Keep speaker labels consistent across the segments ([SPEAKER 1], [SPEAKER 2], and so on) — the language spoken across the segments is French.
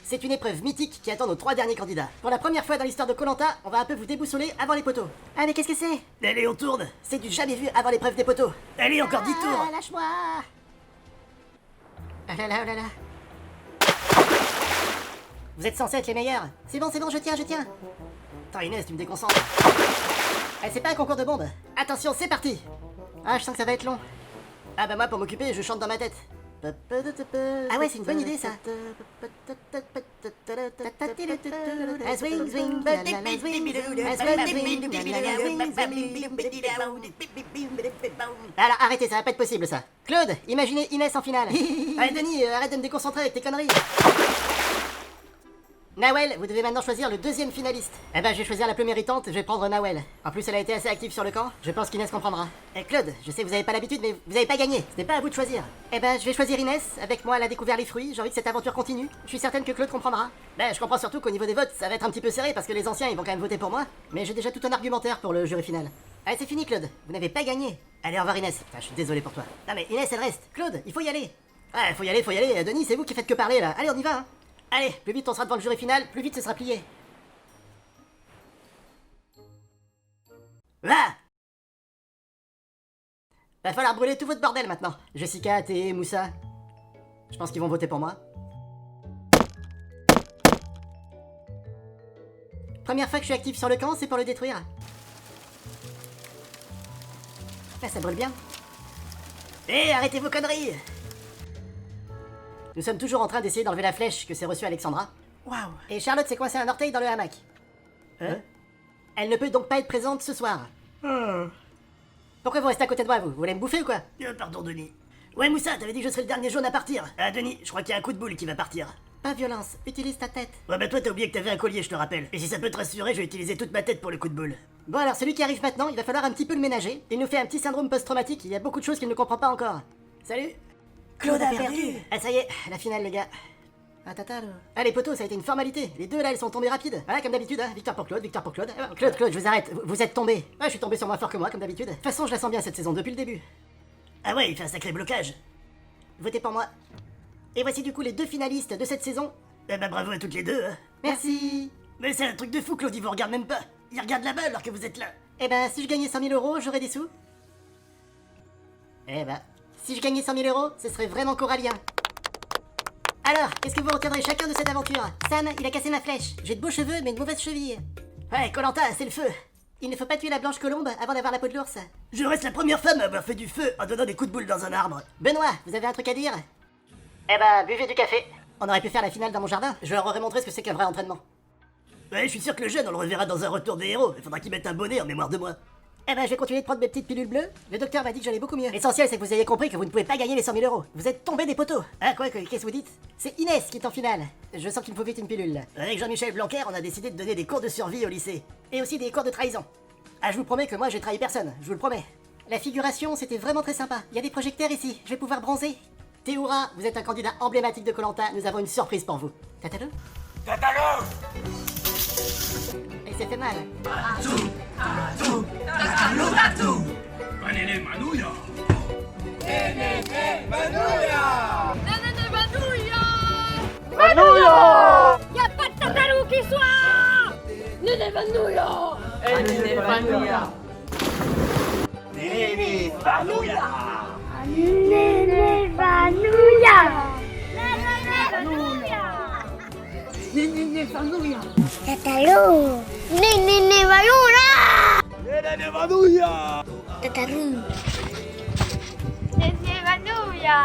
[SPEAKER 1] C'est une épreuve mythique qui attend nos 3 derniers candidats. Pour la première fois dans l'histoire de Koh-Lanta, on va un peu vous déboussoler avant les poteaux. Ah mais qu'est-ce que c'est?
[SPEAKER 2] Allez, on tourne.
[SPEAKER 1] C'est du jamais vu avant l'épreuve des poteaux.
[SPEAKER 2] Allez, encore 10 tours.
[SPEAKER 1] Lâche-moi. Oh là là, oh là là. Vous êtes censés être les meilleurs. C'est bon, je tiens. Attends Inès, tu me déconcentres. Eh, c'est pas un concours de bombes. Attention, c'est parti. Ah, je sens que ça va être long. Ah bah moi, pour m'occuper, je chante dans ma tête. Ah ouais, c'est une bonne idée ça. Swing, swing, alors arrêtez, ça va pas être possible ça. Claude, imaginez Inès en finale. Allez Denis, arrête de me déconcentrer avec tes conneries. Nawel, vous devez maintenant choisir le deuxième finaliste. Eh ben, je vais choisir la plus méritante, je vais prendre Nawel. En plus, elle a été assez active sur le camp, je pense qu'Inès comprendra. Eh Claude, je sais que vous avez pas l'habitude, mais vous avez pas gagné, ce n'est pas à vous de choisir. Eh ben, je vais choisir Inès, avec moi elle a découvert les fruits, j'ai envie que cette aventure continue. Je suis certaine que Claude comprendra. Ben, je comprends surtout qu'au niveau des votes, ça va être un petit peu serré, parce que les anciens, ils vont quand même voter pour moi. Mais j'ai déjà tout un argumentaire pour le jury final. Allez, c'est fini Claude, vous n'avez pas gagné. Allez, au revoir Inès. Enfin, je suis désolé pour toi. Non mais Inès, elle reste. Claude, il faut y aller. Ouais, faut y aller. Denis, c'est vous qui faites que parler là. Allez, on y va, hein. Allez, plus vite on sera devant le jury final, plus vite ce sera plié. Là! Va falloir brûler tout votre bordel maintenant. Jessica, Théé, Moussa. Je pense qu'ils vont voter pour moi. Première fois que je suis actif sur le camp, c'est pour le détruire. Ah, ça brûle bien. Hé, arrêtez vos conneries! Nous sommes toujours en train d'essayer d'enlever la flèche que s'est reçue Alexandra.
[SPEAKER 2] Waouh.
[SPEAKER 1] Et Charlotte s'est coincée un orteil dans le hamac. Elle ne peut donc pas être présente ce soir. Pourquoi vous restez à côté de moi, vous voulez me bouffer ou quoi?
[SPEAKER 2] Pardon, Denis. Ouais, Moussa, t'avais dit que je serais le dernier jaune à partir. Ah, Denis, je crois qu'il y a un coup de boule qui va partir.
[SPEAKER 1] Pas violence, utilise ta tête.
[SPEAKER 2] Ouais, bah toi, t'as oublié que t'avais un collier, je te rappelle. Et si ça peut te rassurer, je vais utiliser toute ma tête pour le coup de boule.
[SPEAKER 1] Bon alors, celui qui arrive maintenant, il va falloir un petit peu le ménager. Il nous fait un petit syndrome post-traumatique, il y a beaucoup de choses qu'il ne comprend pas encore. Salut.
[SPEAKER 2] Claude a perdu.
[SPEAKER 1] Ah ça y est, la finale les gars. Ah les potos, ça a été une formalité. Les deux là, ils sont tombés rapides. Voilà, comme d'habitude, hein. Victoire pour Claude. Claude, je vous arrête. Vous êtes tombé. Ouais, je suis tombé sur moins fort que moi, comme d'habitude. De toute façon, je la sens bien cette saison, depuis le début.
[SPEAKER 2] Ah ouais, il fait un sacré blocage.
[SPEAKER 1] Votez pour moi. Et voici du coup les deux finalistes de cette saison.
[SPEAKER 2] Eh bah bravo à toutes les deux, hein.
[SPEAKER 1] Merci.
[SPEAKER 2] Mais c'est un truc de fou, Claude, il vous regarde même pas. Il regarde là-bas alors que vous êtes là.
[SPEAKER 1] Eh ben, si je gagnais 100 000 euros, j'aurais des sous. Eh ben, si je gagnais 100 000 euros, ce serait vraiment corallien. Alors, qu'est-ce que vous retiendrez chacun de cette aventure? Sam, il a cassé ma flèche. J'ai de beaux cheveux, mais une mauvaise cheville. Ouais, Koh-Lanta, c'est le feu. Il ne faut pas tuer la blanche colombe avant d'avoir la peau de l'ours.
[SPEAKER 2] Je reste la première femme à avoir fait du feu en donnant des coups de boule dans un arbre.
[SPEAKER 1] Benoît, vous avez un truc à dire? Eh ben, buvez du café. On aurait pu faire la finale dans mon jardin. Je leur aurais montré ce que c'est qu'un vrai entraînement.
[SPEAKER 2] Ouais, je suis sûr que le jeune, on le reverra dans un retour des héros. Il faudra qu'il mette un bonnet en mémoire de moi.
[SPEAKER 1] Eh ben, je vais continuer de prendre mes petites pilules bleues. Le docteur m'a dit que j'allais beaucoup mieux. L'essentiel, c'est que vous ayez compris que vous ne pouvez pas gagner les 100 000 euros. Vous êtes tombé des poteaux. Ah, quoi, qu'est-ce que vous dites? C'est Inès qui est en finale. Je sens qu'il me faut vite une pilule, là.
[SPEAKER 2] Avec Jean-Michel Blanquer, on a décidé de donner des cours de survie au lycée.
[SPEAKER 1] Et aussi des cours de trahison. Ah, je vous promets que moi, j'ai trahi personne. Je vous le promets. La figuration, c'était vraiment très sympa. Il y a des projecteurs ici. Je vais pouvoir bronzer. Théoura, vous êtes un candidat emblématique de Koh-Lanta. Nous avons une surprise pour vous. Tatalo? Et c'est fait mal.
[SPEAKER 3] Nene Manuya!
[SPEAKER 4] Vanuya! Y'a pas de tatalou qui soit! Nene Vanuya!
[SPEAKER 3] Nene Vanuya!
[SPEAKER 4] Nene Vanuya! Nene Vanuya! Nene Vanuya! Tatalou! Nene Vanuya!
[SPEAKER 3] Nene Vanuya!
[SPEAKER 4] Tatalou! Nene Vanuya!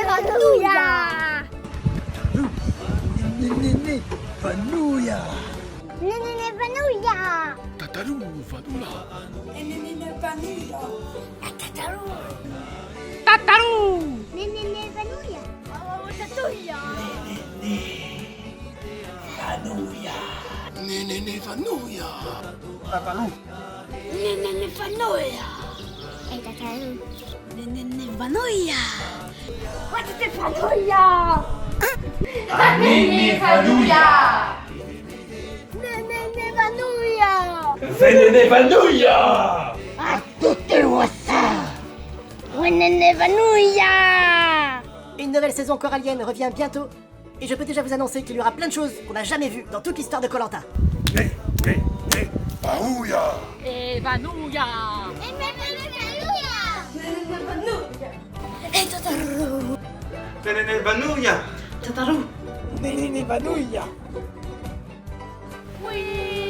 [SPEAKER 4] Vanuya!
[SPEAKER 3] Nene Vanuya!
[SPEAKER 4] Nene Vanuya!
[SPEAKER 3] Tataru Vanula!
[SPEAKER 4] Nene Vanuya! Tatalou! Tatalou! Nene Vanuya! Oh, Tatuya!
[SPEAKER 3] Nene Vanuya!
[SPEAKER 4] Nene Vanuya! Hey, Tatalou! Nene Vanuya! What is it, Vanuya?
[SPEAKER 3] Nene Vanuya!
[SPEAKER 4] Nene Vanuya!
[SPEAKER 3] C'est Nene Vanuya!
[SPEAKER 4] Ah, tout ça! Nene Vanuya!
[SPEAKER 1] Une nouvelle saison corallienne revient bientôt. Et je peux déjà vous annoncer qu'il y aura plein de choses qu'on n'a jamais vues dans toute l'histoire de Koh Lanta.
[SPEAKER 3] Baouya.
[SPEAKER 4] Evanouya. Et Totoro.
[SPEAKER 5] Nene Vanouya.
[SPEAKER 4] Totoro.
[SPEAKER 3] Nene Vanouya.
[SPEAKER 4] Oui.